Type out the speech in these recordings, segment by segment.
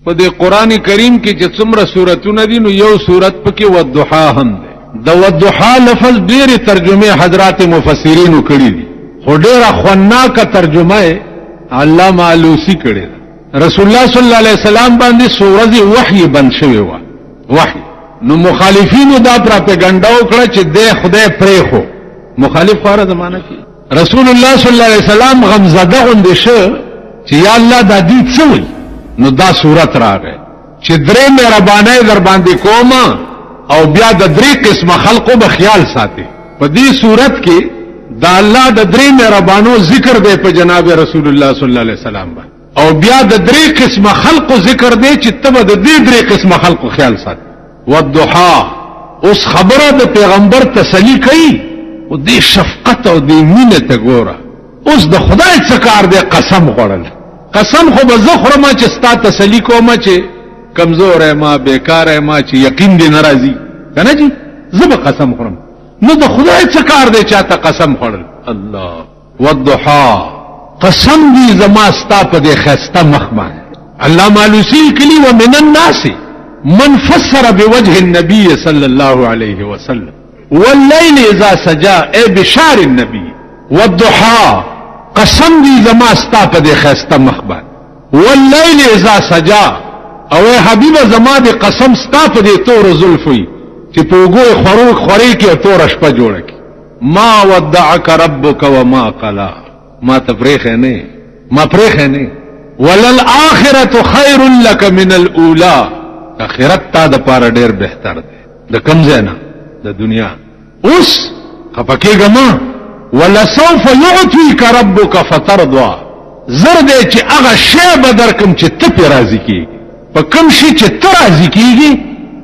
په دې قران کریم کې چې څومره سورتونه دي نو یو سورت پکې والضحا هم ده. د والضحا لفظ ډېر ترجمه حضرات مفسرینو کړی دي خو ډېره خوانناکه ترجمه علامه علوسی کړی ده. رسول الله صلی الله علیه وسلم باندې سورۃ وحی بن شوی و وحی. نو مخالفینو دا پروپاګاندا وکړه چې د خدای پرې خو مخالف خاره زمانہ کې رسول الله صلی الله علیه وسلم غمزده غوندې شو چې یا الله دا دې څه وي. نو دا صورت راغی چې درې مهربانای در باندې کومه او بیا د درې قسمه خلقو به خیال ساتي. په دې صورت کې دا الله د درې مهربانو ذکر دی په جناب رسول الله صلی الله علیه وسلم باندې او بیا د درې قسمه خلقو ذکر دی چې تبه د دې درې قسمه خلقو خیال ساتي. والضحا اوس خبره د پیغمبر تسلی کوي او دې شفقت او دې مینه ته ګوره. اوس د خدای څخه کار دی قسم غوړل. قسم خو به زه خورم چې ستا تسلی کوم چې کمزور ما بیکار ما چې یقین دې ناراضي کنه جی زه به قسم خورم. نو د خدای څخه کار دی چاته قسم خورل. الله والضحا قسم دې زما ستا په دې خسته مخ باندې. علامه علوسی کلی ومن الناس من فسر بوجه النبي صلى الله عليه وسلم والليل اذا سجى اي بشار النبي والضحى قسم دي زما ستا په دې خسته مخ باندې والليل اذا سجى او حبيب زما دي قسم ستا په دې تور زلفي چې په وګو خوري کې تور شپه جوړه کی. ما ودعك ربك وما قلا ما تفريخ نه ما فريخ نه وللآخرة خير لك من الاولى. اخرت تا د پاره ډیر بهتر دی د کم زینا د دنیا. اوس خپکیګه ما ولا سوف يعطيك ربك فترضى زر دې چې هغه شی بدر کوم چې ته په راضی کیږي په کوم شي چې ته راضی کیږي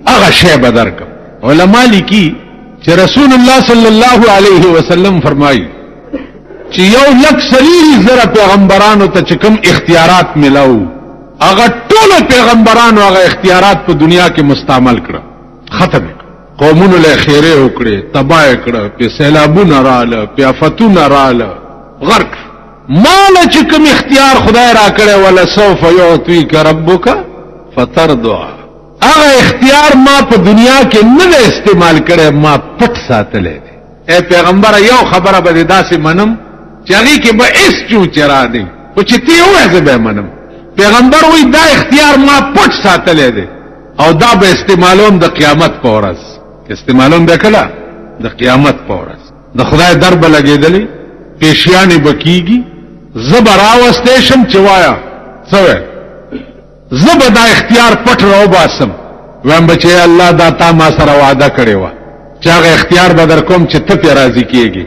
هغه شی بدر کوم. علماء لیکي چې رسول الله صلی الله علیه وسلم فرمایي چې یو لک سلیری زره پیغمبرانو ته چې کوم اختیارات ملاو هغه ټول پیغمبرانو هغه اختیارات په دنیا کې مستعمل کړه ختم قومونو له خیره وکړي تباہ کړه په سیلابونه رااله په آفتونه رااله غرق مال چې کوم اختیار خدای را کړی ولا سوف يعطيك ربك فترضى هغه اختیار ما په دنیا کې نه استعمال کړي ما پټ ساتلې دي. اے پیغمبر یو خبره به داسې منم چې هغه کې به اس چو چرا دي او چې تی وایې به منم. پیغمبر وی دا اختیار ما پټ ساتلې دي او دا به استعمالوم د قیامت په ورځ. استعمالوم به کله د قیامت په ورځ د خدای درب لګېدلې پیشیانې بکیږي زبراوسته شم چوایا سوې زب دا اختیار پټ راو باسم ویم بچي الله دا تا ما سره وعده کړی و چې هغه اختیار بدر کوم چې ته په راضي کېږي.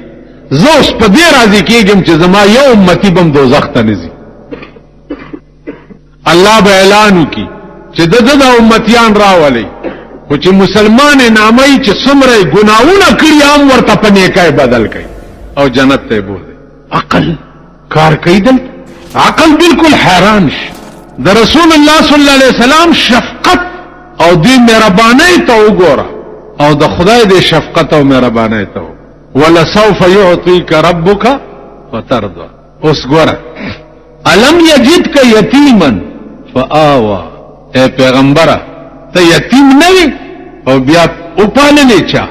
زه اوس په دې راضي کېږم چې زما یو امتی بم دوزخ ته نزي. الله به اعلان وکي چې د امتیان راولي خو چې مسلمان نامي چې څومره ګناونه کړی هم ورته په نیکای بدل کړي او جنت ته بوزي. عقل کار کوي دل عقل بالکل حیران شي. د رسول الله صلی الله علیه وسلم شفقت او دې مهرباني ته وګوره او د خدای دې شفقت او مهرباني ته ولا سوف يعطيك ربك فترضى. اوس ګوره الم یجدک یتیما فآوا. اے پیغمبره ته یتیم نه وي او بیا او پالنې چا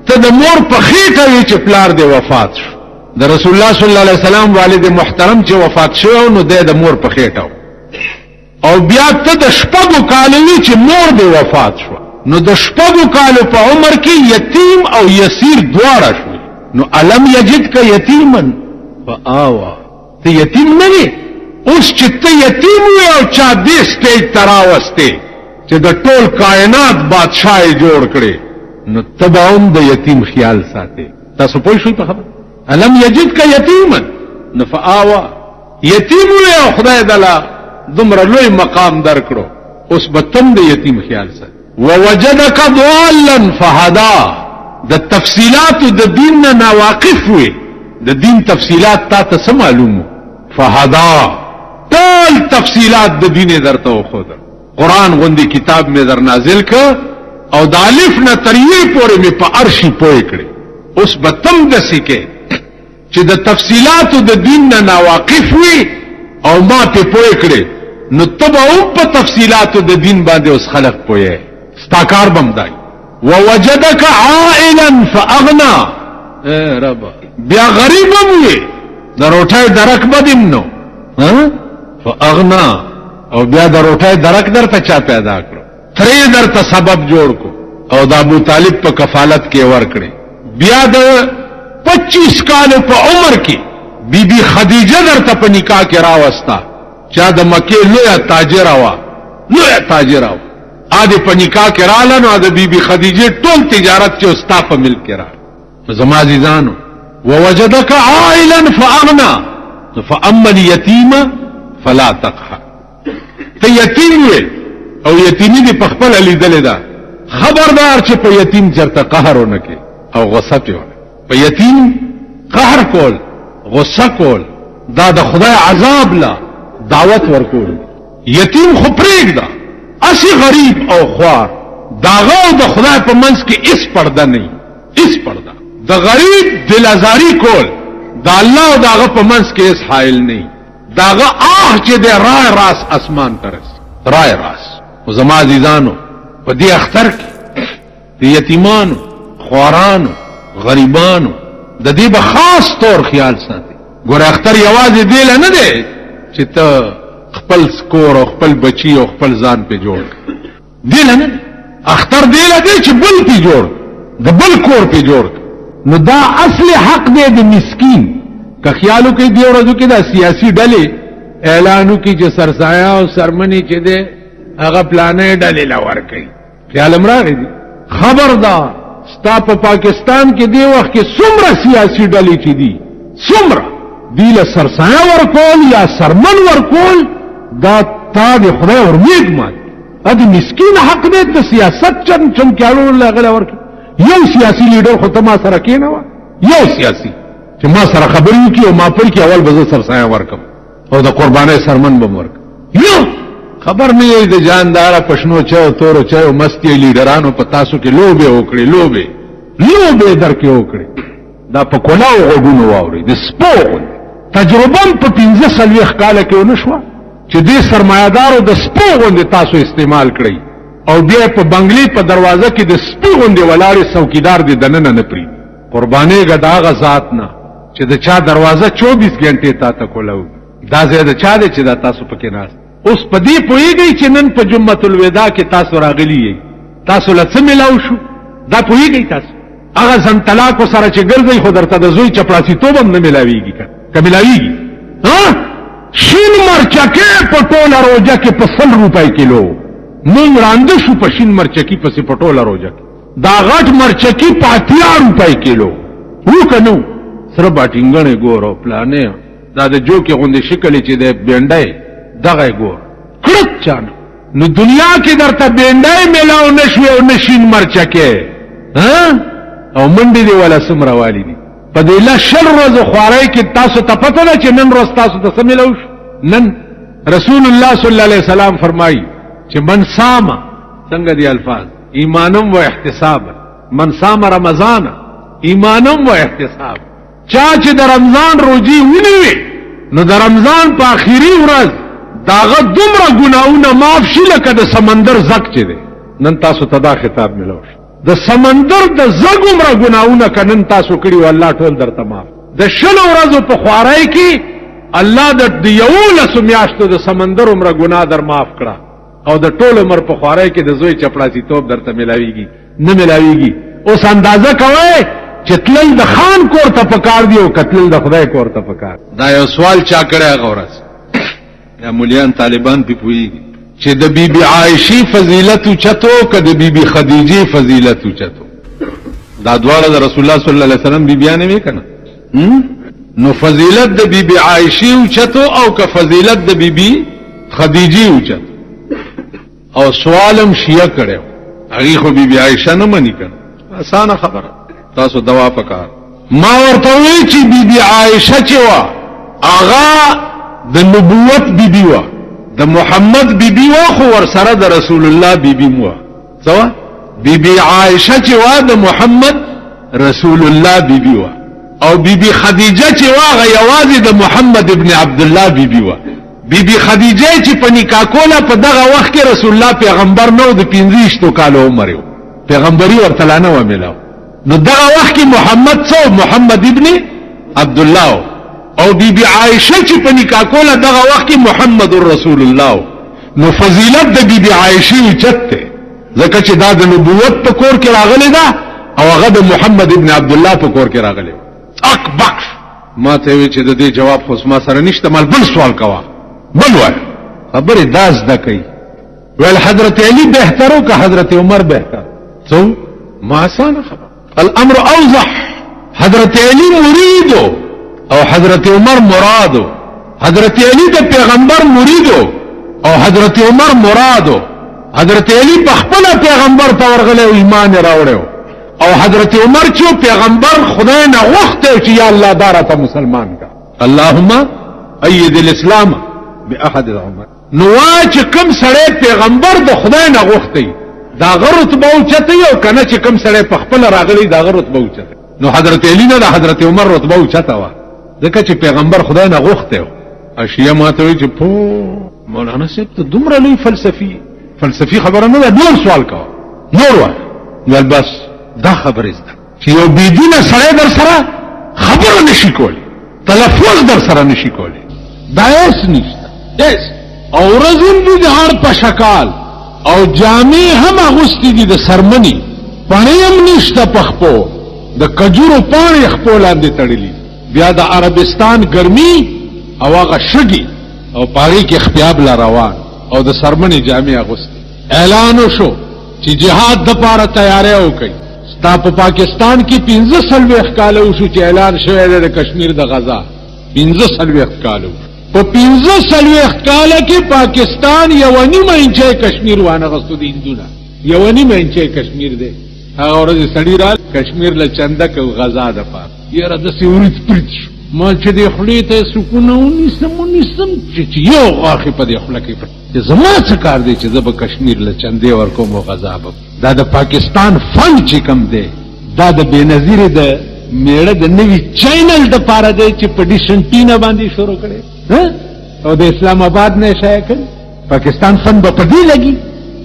ته د مور په خېټه وي چې پلار دې وفات شو. د رسول الله صلی الله علیه وسلم والد محترم چې وفات شو نو د مور په خېټه او بیا ته د شپږو کالو چې مور دې وفات شو نو د شپږو کالو په عمر کې یتیم او یسیر دواړه شو. نو الم یجدک یتیما فآوا ته یتیم نه وي. اوس چې ته یتیم وي او چا دې سټیج تراوسته چې د ټول کائنات بادشاہ جوړ کړي نو تباوم د یتیم خیال ساتي. تاسو پوه شئ په خبره الم یجدک یتیما نو فآوا یتیم وي او خدای دلا دومره لوی مقام درکړو اوس به تم د یتیم خیال ساتي. ووجدک ضالا فهدا د تفصيلات د دین نه ناواقف وي د دین تفصيلات تا ته معلومه فهدا ټول تفصيلات د دین درته خو قرآن غوندي کتاب می در نازل ک او د الف نه تر یې پورې می په ارشی پوي کړي. اوس به تم د سکه چې د تفصيلات د دین نه ناواقف وي او ما په پوي کړي نو تبعو په تفصیلاتو د دین باندې اوس خلق پوهه ستاکار بمدای ووجدک عائلا فاغنا اے رب بیا غریب وي د روټای درک بدیم نو فاغنا او بیا د روټای درک درته چا پیدا کړو ترې درته سبب جوړ کو او د ابو طالب په کفالت کې ور کړی بیا د 25 کال په عمر کې بیبي خدیجه درته په نکاح کې راوستا چا د مکه لوی تاجر وا ا دې په نکاح کې رااله نو د بیبي خدیجه ټول تجارت چې استا په ملک کې را زما عزیزانو ووجدك عائلا فاغنا فاما اليتيم فلا تقهر ته یتیم او یتیمی دې په خپل لیدل ده خبردار چې په یتیم چرته قهر ونکي او غصه کوي په یتیم قهر کول غصه کول دا د خدای عذاب لا دعوت ورکول یتیم خو پرېږده اسی غریب او خوار داغه د خدای په منځ کې اس پرده نه اس پرده د غریب دل ازاری کول دا الله او داغه په منځ کې اس حائل نه داغه چې د رای راس اسمان ترس رای راس او زما عزیزانو په دې اختر کې د یتیمانو خوارانو غریبانو د دې به خاص طور خیال ساتي ګور اختر یوازې دی نه دی چې ته خپل سکور او خپل بچی او خپل ځان په جوړ دی نه اختر دی لدی چې بل په جوړ د بل کور په جوړ نو دا اصل حق دی د مسکین که خیالو کې دی ورځو کې دا سیاسي ډلې اعلانو کې چې سرسایا او سرمنی چې دی هغه پلانې ډلې لور کوي خیال امراغی دی خبردار ستا په پاکستان کې دی وخت کې څومره سیاسي ډلې چې دي څومره دی له سرسایا ورکول یا سرمن ورکول دا تا د خدای ورمیږ مات ا دې مسکین حق دی د سیاست چم کېړو لغله ورکي یو سیاسي لیډر خو ته ما سره کېنه یو سیاسي چې ما سره خبرې وکي او ما پر کې اول به سرسایا ورکم او د قربانې سرمن به ورک یو خبر نه یې د جاندار پښنو چا تورو چا مستی لیډرانو په تاسو کې لوبه وکړي لوبه درکې وکړي دا په کولاو غوډونو واوري د سپو تجربه په 15 کال کې ونشوه چې دې سرمایدارو د سپو غوندې تاسو استعمال کړئ او بیا په بنگلي په دروازه کې د سپو غوندې ولاړې څوکیدار دې دننه نه پری قربانې غدا غزاد نه چې د چا دروازه 24 غنټې تا ته کولاو دا زیاده چا دې چې دا تاسو پکې ناس اوس په دې پوېږئ چې نن په جمعه الوداع کې تاسو راغلي یې تاسو لڅ ملاو شو دا پوېږئ تاسو هغه ځن طلاق سره چې ګرځي خو درته د زوی چپړاسي توبم نه ملاويږي که ملاويږي ها شین مرچکه په ټوله روزه کې په 100 روپۍ کیلو مونږ راند شو په شین مرچکی په پټوله روزه دا غټ مرچکی په 80 روپۍ کیلو وکنو سره باټینګنه ګورو پلانې دا د جوکي غوندې شکل چې د بینډای دغه ګور کړت چان نو دنیا کې درته بینډای ملاو نشوي او نشین مرچکه ها او منډي دی ولا سمره والی دي په دې لا شل روز خوارای کې تاسو ته پته نه چې نن روز تاسو ته سملو نن رسول الله صلی الله علیه وسلم فرمایي چې من صام څنګه دی الفاظ ایمانم و احتساب من صام رمضان ایمانم و احتساب چا چې د رمضان روزي ونیوي نو د رمضان په اخیری ورځ داغه دومره ګناونه معاف شي لکه د سمندر زک چې دی نن تاسو ته دا خطاب ملو د سمندر د زګ عمره ګناونه کنن تاسو کړی او الله ټول درته معاف د شلو ورځو په خوارای کې الله د یولس میاشتو د سمندر عمره ګناه در معاف کړه او د ټول عمر په خوارای کې د زوی چپړاسي توپ درته ملاويږي نه ملاويږي اوس اندازه کوي چې تلل د خان کور ته پکار دی او قتل د خدای کور ته پکار دا یو سوال چا کړی غورس یا مولیان طالبان په پويږي چې د بیبي عائشې فضیلت چتو که د بیبي خدیجه فضیلت چتو دا دواړه د رسول الله صلی الله علیه وسلم بیبيانې وې کنه نو فضیلت د بیبي عائشې چتو او که فضیلت د بیبي خدیجه چتو او سوالم شیعه کړو هغه خو بیبي عائشہ نه منی کړ اسانه خبره تاسو دوا پکار ما ورته وی چې بیبي عائشہ چې وا اغا د نبوت بیبي وا د محمد بیبي وا خو ور سره د رسول الله بیبي مو سوا بیبي عائشہ چې وا د محمد رسول الله بیبي وا او بیبي خدیجه چې وا غ یوازې د محمد ابن عبد الله بیبي وا بی بی خدیجه چې په نکاح کوله په دغه وخت کې رسول الله پیغمبر نو د 15 کالو عمر یو پیغمبري ورته نه و ملو نو دغه وخت کې محمد ابن عبد الله او بی بی عائشه چې په نکاح کوله دغه وخت کې محمد رسول الله نو فضیلت د بی بی عائشه چته ځکه چې دا د نبوت په کور کې راغلی دا او هغه د محمد ابن عبد الله په کور کې راغلی اکبر ما ته وی چې د دې جواب خو ما سره نشته مال بل سوال کوا بل وای خبره داس د کوي ول حضرت علی بهترو که حضرت عمر بهتر څو ما آسان خبر الامر اوضح حضرت علی مریدو او حضرت عمر مرادو حضرت علی د پیغمبر مریدو او حضرت عمر مرادو حضرت علی په خپل پیغمبر ته ورغله او ایمان راوړو او حضرت عمر چې پیغمبر خدای نه وخته چې یا الله دارته مسلمان کا اللهم ايد الاسلام باحد العمر نو چې کوم سړی پیغمبر د خدای نه وخته دا غرت به اوچته یو کنه چې کوم سړی په خپل راغلی دا غرت به اوچته نو حضرت علی نه حضرت عمر رتبه اوچته وا ځکه چې پیغمبر خدای نه وخته اشیاء ماته وی چې پو مولانا صاحب ته دومره لوی فلسفي خبره نه ده نور سوال کا نور ول بس دا خبره زده چې یو بيدینه سره در سره خبره نشي کولی تلفظ در سره نشي کولی دا هیڅ نشته هیڅ او رزل دي د هر په شکال او جامع هم اغوستي دي د سرمنی پڼیم نشته پخپو د کجورو پاڼې خپل لاندې تړلې بیا د عربستان ګرمي او هغه شګي او پاړي کې خپياب لا روان او د سرمنی جامع اغوستي اعلان وشو چې جهاد د پاره تیاری وکړي ستا په پاکستان کې 15 کال وشو چې اعلان شوی دی د کشمیر د غزا 15 کال په 15 کال کې پاکستان یو نیمه انچه کشمیر وانه غستو دي هندونه یو نیمه انچه کشمیر دی هغه ورځ سړی را کشمیر له چندک او غزا د پاره یره د سیورت پرچ ما چې د خپلې ته سکون ونیسم چې یو اخی په دې خپل کې چې زما څه کار دی چې زه به کشمیر له چندې ورکوم او غزا به دا د پاکستان فن چې کم دی دا د بنظیر د میړه د نوی چینل د پاره دی چې په ډیشن پینه باندې شروع کړي او د اسلام آباد نه شای کړ پاکستان فن به پدې لګي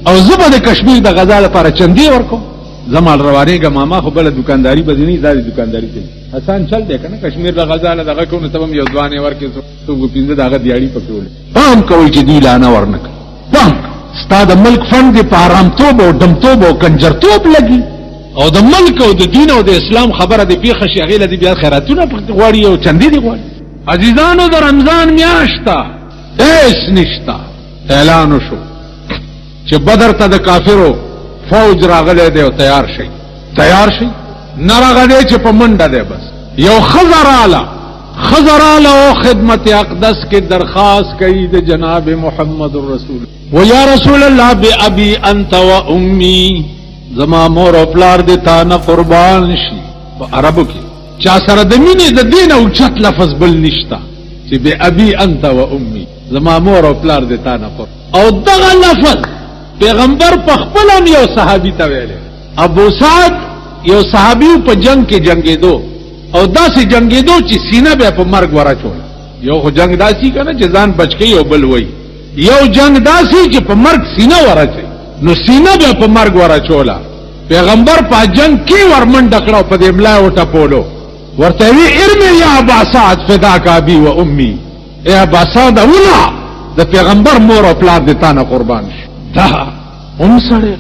او زه به د کشمیر د غزا لپاره چندې ورکوم زمال روانېګه ماما خو بل دکانداری بدني زاري دکانداری کوي آسان چل دی کنه کشمیر د غزا له دغه کو نو تبم یو ځوانې ورکې څو پینځه دغه دیاړي پکول پام کوي چې دی لانه ورنک پام ستاد ملک فند دی په آرام توب او دم توب او کنجر توب لګي او د ملک او د دین او د اسلام خبره دی پیخه شغیله دی بیا خیراتونه غواړي او چندې دی غواړي عزیزانو د رمضان میاشتا ایس نشتا اعلان شو چې بدر ته د کافرو فوج راغله دی او تیار شي نه راغله چې په منډه دی بس یو خزراله او خدمت اقدس کې درخواست کوي د جناب محمد رسول و یا رسول الله بأبي انت و امي زما مور او پلار دې تا نه قربان شي په عربو کې چا سره د مینې د دین او چت لفظ بل نشتا چې بأبي انت و امي زما مور او پلار دې تا نه قربان او دغه لفظ پیغمبر په خپل یو صحابي ته ویل ابو سعد یو صحابي په جنگ کې جنگیدو او داسې جنگیدو چې سینه به په مرګ ورچول یو خو جنگ داسي کنه چې ځان بچ کې یو بل وای یو جنگ داسي چې په مرګ سینه ورچي نو سینه به په مرګ ورچولا پیغمبر په جنگ کې ورمنډ کړو په دې ملا وټه پولو ورته وی ارمي یا ابا سعد فداک ابي و امي اے ابا سعد اولا د پیغمبر مور او پلار دې تانه قربان شي دا سړی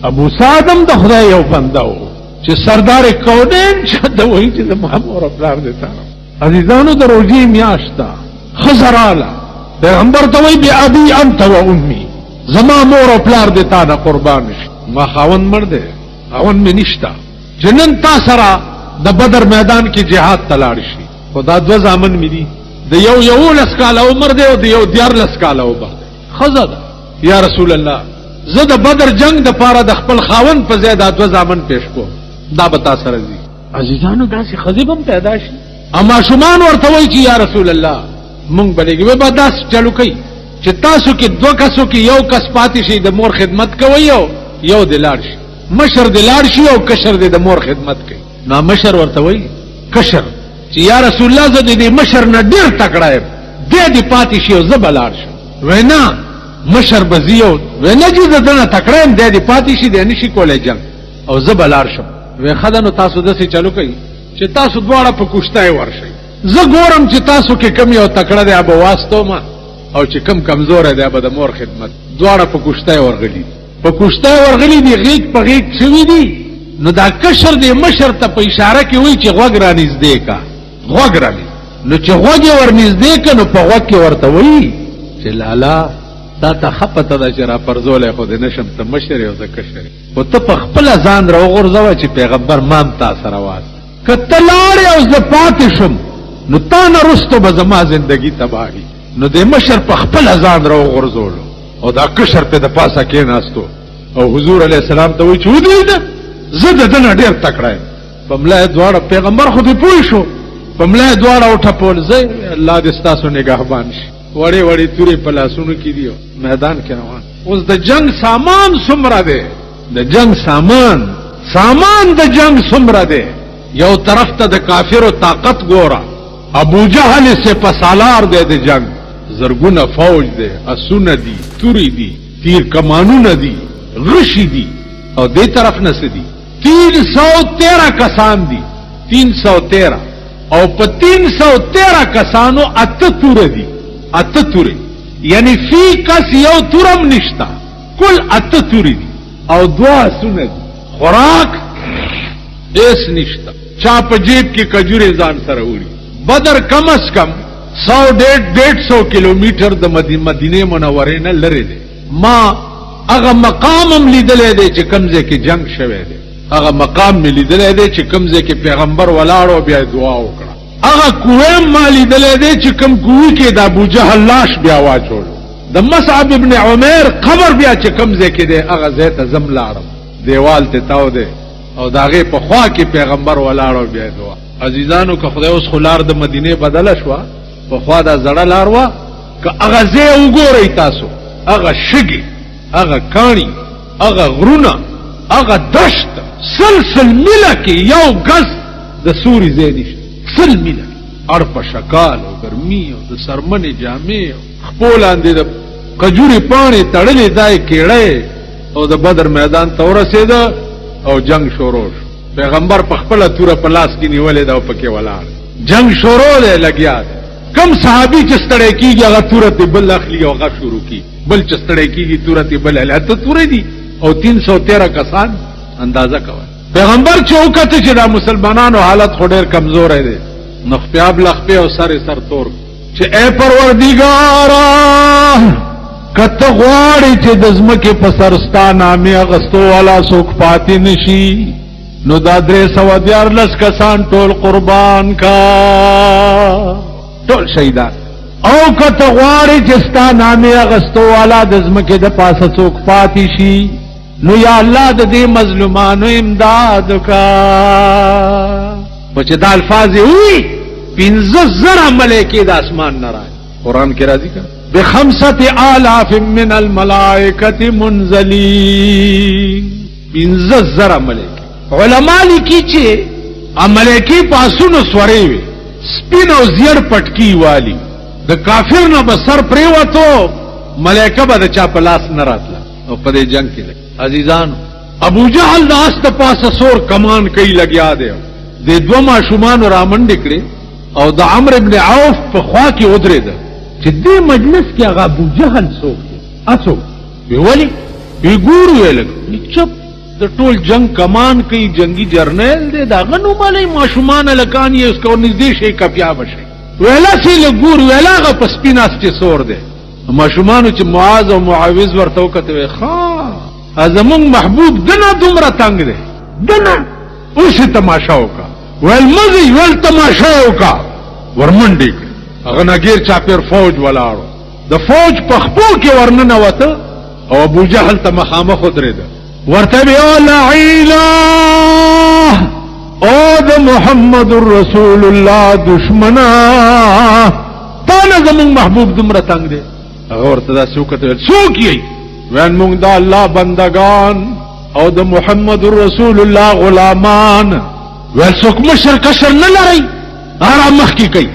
ابو سعدم د خدای یو بنده و چې سردار کونین چې د وایي چې د محمد او پلار دې تا عزیزانو د روزي میاشتا خزراله پیغمبر ته وایي بی ابي انت و امي زما مور او پلار دې تا نه قربان شي ما خاوند مرده خاوند مې نشتا جنن تا سره د بدر میدان کې جهاد تلاړ شي خدا دو زامن مې دي د یو لسکاله عمر دی او د یو 14 لسکاله عمر خزدا یا رسول الله زه د بدر جنگ د پاره د خپل خاوند په ځای د دو زامن پیش کو دا بتا سره دي عزیزانو داسې خزیبم پیدا شي اما شومان ورته وای چې یا رسول الله مونږ بلګي به داس چلو کوي چې تاسو کې دوه کسو کې یو کس پاتې شي د مور خدمت کوي یو د لاړ شي مشر د لاړ شي او کشر د مور خدمت کوي نو مشر ورته وای کشر چې یا رسول الله زه د مشر نه ډیر تکړه یم دې پاتې شي او زه بلاړ شم وینا مشر بزیو وینا چې دنه تکړه دې دی پاتې شي دې نشي کولای جنگ او زبلار شم وی خدانو تاسو دسه چالو کوي چې تاسو دواړه په کوشتای ورشي زه ګورم چې تاسو کې کم یو تکړه دی ابو واسطو ما او چې کم کمزور دی ابو د مور خدمت دواړه په کوشتای ورغلي په کوشتای ورغلي دی غیږ په غیږ شوی دی نو دا کشر دی مشر ته په اشاره کې وای چې غوږ را نږدې کا غوږ را نو چې غوږ ور نږدې کا نو په غوږ کې ورته وای چې لالا دا ته خپته دا چې را پرزولې خو دې نشم ته مشر یو ځکه کشر او ته په خپل ځان را وغورځوه چې پیغمبر مام تا سره واس کته لاړې او زه پاتې شم نو تا نه رستو به زما زندگی تباهی نو د مشر په خپل ځان را وغورځولو او دا کشر په د پاسه کې ناستو او حضور علیه السلام ته وی چې ودی زه د دنه ډیر تکړه په ملای دواړه پیغمبر خو دې پوه شو په ملای دواړه وټپول زه الله دې ستاسو نگهبان شي وړې وړې تورې په لاسونو کې دی میدان کې روان اوس د جنگ سامان څومره دی د جنگ سامان د جنگ څومره دی یو طرف ته د کافرو طاقت ګوره ابو جهل سے پسالار دی د جنگ زرګونه فوج دی اسونه دي توري دي تیر کمانونه دي غشي دي او دې طرف نه سدي 313 کسان دي 313 او په 313 کسانو اته تور دي اته تور یعنی فی کس یو تورم نشتا کل اته تور دي او دوا سونه دي خوراک ایس نشتا چا په جیب کې کجوري ځان سره وړي بدر کم از کم 100-150 کیلومتر د مدینه منوره نه لري دي ما هغه مقامم لیدلې دی چې کمزه کې جنگ شوه دی هغه مقام مې لیدلې دی چې کمزه کې پیغمبر ولاړو بیا دعا وکړه هغه کوم ما لیدلې دی چې کم کوی کې د ابو جهل لاش بیا واچول د مصعب ابن عمر قبر بیا چې کمزه کې دی هغه زه ته زم لاړم دیوال ته تاو دی او داغه په خوا کې پیغمبر ولاړو بیا دعا عزیزانو که خدای اوس خلار د مدینه بدل شو په خوا دا زړه لار وا که هغه زه وګورئ تاسو هغه شګي هغه کانی هغه غرونه هغه دشت سلسل ملکی یو گز د سوری زیدیش سل ملکی ارپا شکال او گرمی او د سرمنی جامع خپولان دی د کجوری پانی تړلی دای کېړی او د بدر میدان ته ورسېده او جنگ شروع شو پیغمبر په خپله توره په لاس کې نیولې ده او پکې ولاړ جنگ شروع دی لګیا دی کم صحابي چې ستړی کېږي هغه توره ته بل اخلي او هغه شروع کی بل چې ستړی کېږي توره ته بل اخلي اته تورې دي او 313 کسان اندازه کوي پیغمبر چې وکړه چې دا مسلمانانو حالت خو ډېر کمزور دی نخپیاب لخپی او سر تور چې اے پروردګارا کته غواړي چې د ځمکې په سرستا نامې اغستو والا څوک پاتې نشي نو دا 314 کسان ټول قربان کا ټول شهیدان او کته غواړي چې ستا نامې اغستو والا د ځمکې د پاسه څوک پاتې شي نو یا الله د دې مظلومانو امداد کا چې دا الفاظ وي 15,000 ملائکې د اسمان نه راځي قران کې راځي کا ب5,000 من الملائکه منزلین 15,000 ملائکې علماء لیکي چې ملائکې پاسونو سوري وي سپین او زیړ پټکی والی د کافر نه بسر پریوتو ملائکه به د چا په لاس نه راتله او په دې جنگ کې عزیزان ابو جهل د اس د پاسه سور کمان کوي لګیا دی د دوه ماشومان را منډ کړي او د عمرو ابن عوف په خوا کې ودرېد چې دې مجلس کې هغه ابو جهل څوک دی اڅو ویولي وی ګورو ویل چپ د ټول جنگ کمان کوي جنگي جرنیل دی دا غنو مالای ماشومان لکان یې اس کو نږدې شي کپیا بشي ویلا سي لګور ویلاغه پس پیناس چې سور دی ماشومانو چې معاذ او معاوذ ورته وکته ښا ازمون محبوب دنه دومره تنگ دی دنه اوس تماشا وکا ول مزي ول تماشا وکا ورمنډي هغه نګیر چاپیر فوج ولاړو د فوج په خپو کې ورننه وته او ابو جهل ته مخامخ درېده ورته وی لعیلا او د محمد رسول الله دشمنا تا زمون محبوب دومره تنگ دی هغه ورته دا څوک یې وین مونږ د الله بندگان او د محمد رسول الله غلامان ول څوک مشر کشر نه لري ارا مخ کی کوي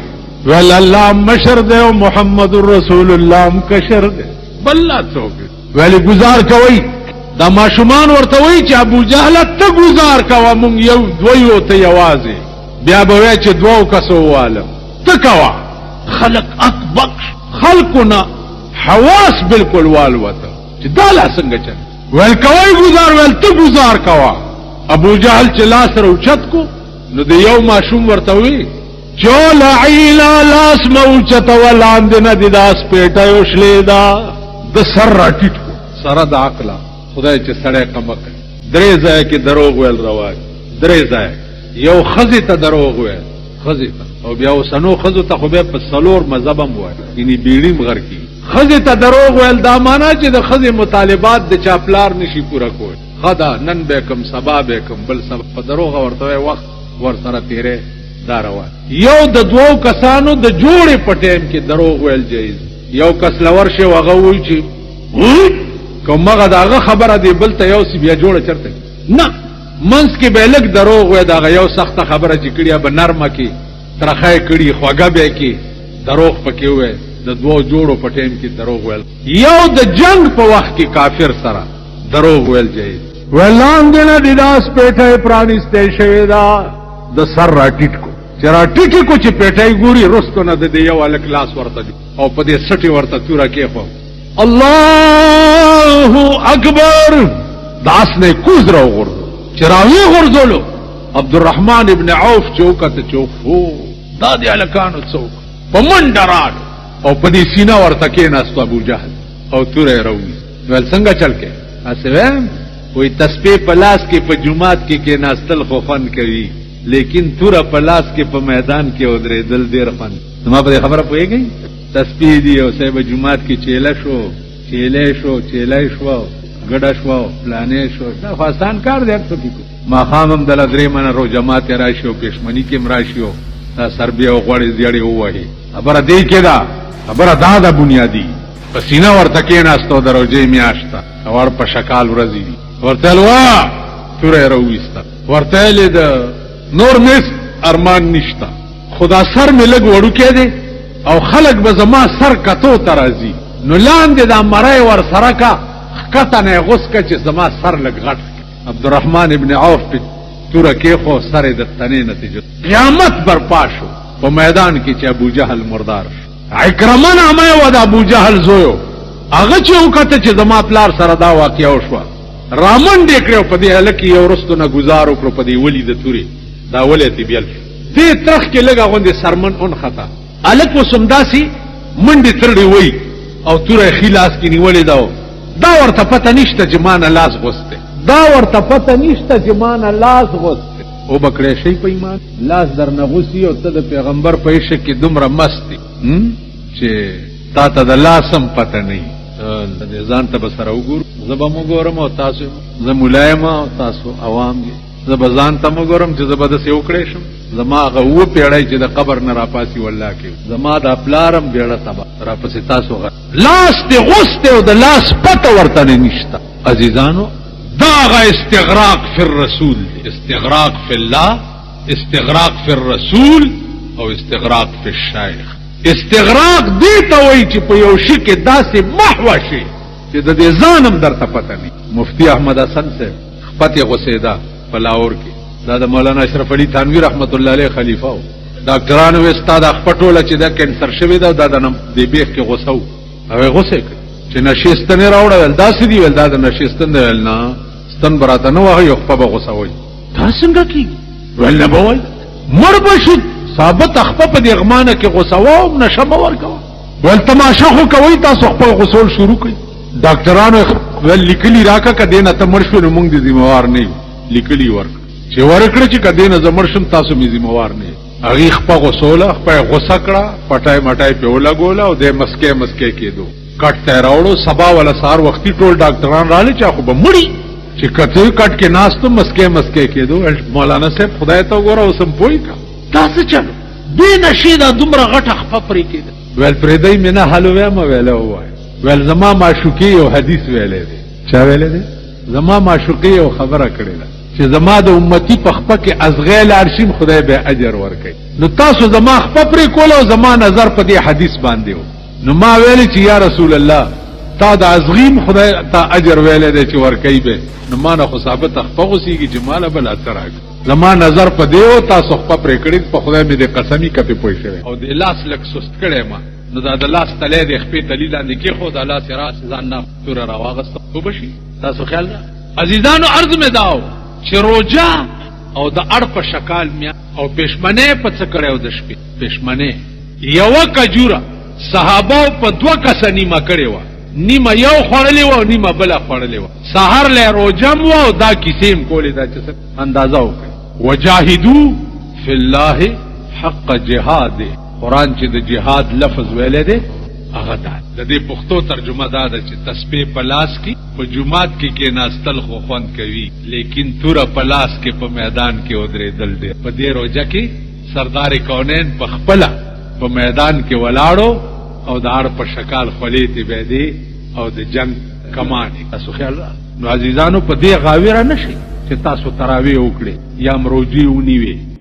ویل الله مشر دے او محمد رسول الله مکشر دے بللا څوک ویل گزار کوي دا ماشومان ورته وی چې ابو جهل ته گزار کوا مونږ یو دویو ته یوازې بیا به وای چې دوو کسو والم ته کوا خلق اکبر خلقنا حواس بالکل والوته چې دا لا څنګه چل ویل کوي گزار ویل ته گزار کوا ابو جهل چې لاس روچت کو نو د یو ماشوم ورته وی چول عیلا لاس موچت ولاند نه د داس پیټه وشلیدا د سر راټیټ کو سره د عقل خدای چې سړی کمک درې ځای کې دروغ ویل رواج درې ځای یو خزی ته دروغ ویل خزی ته او بیا وسنو خزو ته خو به په سلور مذهبم وای یعنی بیړیم غر کی خزی ته دروغ ویل دا معنا چې د خزی مطالبات د چاپلار نشي پورا کول خدا نن به کم سبا به کم بل سبا په دروغ ورته وخت ور سره تیرې دا روان یو د دوو کسانو د جوړې پټیم کې دروغ ویل جایز یو کس لور شي وغه وی چې کومه داغه خبره دی بل ته یو سی بیا جوړه چرته نه منس کې به لګ دروغ وای داغه یو سخت خبره چې کړیا به نرمه کې ترخه کړي خوګه به کې دروغ پکې وای د دوو جوړو پټیم کې دروغ ویل یو د جنگ په وخت کې کافر سره دروغ ویل جایز ولاندنه د داس پیټه پرانیسته شوی دا د سر راټیټ کو چې راټیټ کو چې پیټه ګوري رستو نه د یو الک لاس ورته او په دې سټي ورته تورا کې خو الله اکبر داس نه کوز راو غردو چراوی غردولو عبدالرحمن ابن عوف چوکت چوفو دا دی الکانو چوک په منډران او په دې سینا ورته کې ناستو ابو جهل او توره راوي ول څنګه چل کې اسویم وې تسبیح پلاس کې په جمعات کې ناستل خو فن کوي لیکن توره پلاس کې په میدان کې ودرې دل ډیر فن ما په خبره پوهیږي تسبیح دی او صاحب جمعات کې چیله شو ګډه شو پلانې شو دا آسان کار دی څه کې ما خامم دل درې من رو جماعت راشي او پښمنی کې مراشيو دا سربیا او غوړې زیړې وایي خبره دی کې دا خبره دا بنیادی پسینه ورته کې ناستو دروځي میاشتا اور په شکال ورزي ورته وا توره رويستا ورته لید نور مس ارمان نشتا خدا سر می لګ وړو کې دي او خلق به زما سر کتو ترازی نو لاندې دا مړای ور سره کا کته نه غوسکه چې زما سر لګ غټ عبدالرحمن ابن عوف په توره کې خو سره د تنې نتیجه قیامت برپا شو په میدان کې چې ابو جهل مردار عکرمه نامه و د ابو جهل زویو هغه چې وکړه چې زما پلار سره دا واقعیا وشو رامن دې کړو په دې الکی یو رستو نه گزار وکړو په دې ولی د توري دا ولې تی بیل دې ترخ کې لګا غوندې سرمن اون خطا الک وسمداسي منډي ترډي وای او توره خلاص کې نیولې دا ورته پته نشته چې مان لاس غوسته دا ورته پته نشته چې مان لاس غوسته او بکړې شي په ایمان لاس در نغوسی او ته د پیغمبر په عشق کې دومره مستی چې تا ته د لاسم پته نه د ځان ته بسره وګور زبا وګورم او تاسو زه ملایم او تاسو عوام دي زبا ځان ته وګورم چې زبا د سیو کړې شم زما غو پیړای چې د قبر نه راپاسي والله کې زما د پلارم بیړه تبا راپاسي تاسو غ لاس ته غوسته او د لاس پته ورته نشته عزیزانو دا غ استغراق فی الرسول استغراق فی الله استغراق فی الرسول او استغراق فی الشیخ استغراق دی ته وای چې په یو شي کې داسې محو شي چې د دې ځانم درته پته نه مفتی احمد حسن سے خپته غسیدا په لاهور کې دا د مولانا اشرف علي تھانوی رحمت الله علیه خلیفہ او ډاکټرانو استاد خپټوله چې دا کینسر شوی دا د دې بیخ کې غوسو او غوسه چې نشستنه راوړل دا سدي ول دا د نشستنه ول نه ستن براته نو هغه یو په غوسوي دا څنګه کی ول نه بوي مر بشد ثابت اخپه په دې غمانه کې غوسو نشم ورکو ول تماشا خو کوي تاسو خپل غسول شروع کړئ ډاکټرانو ول لیکلي راکا کدی نه تمر شو نو موږ دې ذمہوار نه لیکلي ورک چې ورکړه چې کدی نه زمر شم تاسو می ذمہوار نه هغه خپل غسوله خپل غوسه کړه پټای مټای په ولا او دې مسکه کېدو کټ ته راوړو سبا ولا سار وختي ټول ډاکټران رااله چا خو به مړی چې کته کټ کې ناستو مسکه کېدو مولانا صاحب خدای ته وګوره اوسم پوي کا تاسو چلو دې نشیدا دومره غټه خپرې کېده ول پردای مینه حلوه ما ویله وای ول زما معشوقي او حدیث ویلې دي چا ویلې دي زما معشوقي او خبره کړې ده چې زما د امتی په خپه کې ازغیل ارشیم خدای به اجر ورکړي. نو تاسو زما خپه پرې کول او زما نظر په دې حدیث باندې و. نو ما ویل چې یا رسول الله تا د ازغیم خدای تا اجر ویل دی چې ورکړي به. نو ما نه خو ثابت خپه غوسیږي چې مال بل اثر راځي. زما نظر په دې او تاسو خپه پرې کړی په خدای مې د قسمی کپې پوي شوی او د لاس لک سست کړی ما. نو دا د لاس تلې د خپې تلی لاندې کې خو د الله سره ځان نه تور راواغست وبشي. تاسو خیال ده عزیزانو عرض مې داو چې روجا او د اړ په شکال میا او پښمنه په څه کړو د شپې پښمنه یو کجوره صحابه په دوه کس نیمه کړي و. نیمه یو خړلې و نیمه بل خړلې و. سحر له روجم و دا کیسیم کولې دا چې اندازه وکړي. وجاهدوا فی الله حق جهاد. قرآن چې د جهاد لفظ ویلې دی هغه د دې پښتو ترجمه دا ده چې تسبیح په لاس کې په جمعات کې ناستل خو خوند کوي لیکن توره په لاس کې په میدان کې ودرېدل دی. په دې روزه کې سردار کونین په خپله په میدان کې ولاړو او د اړ په شکال خولې ته بيدي او د جنگ کمانې. تاسو خیال را نو عزیزانو په دې غاویره نشي چې تاسو تراوی وکړي یا مروجي ونیوي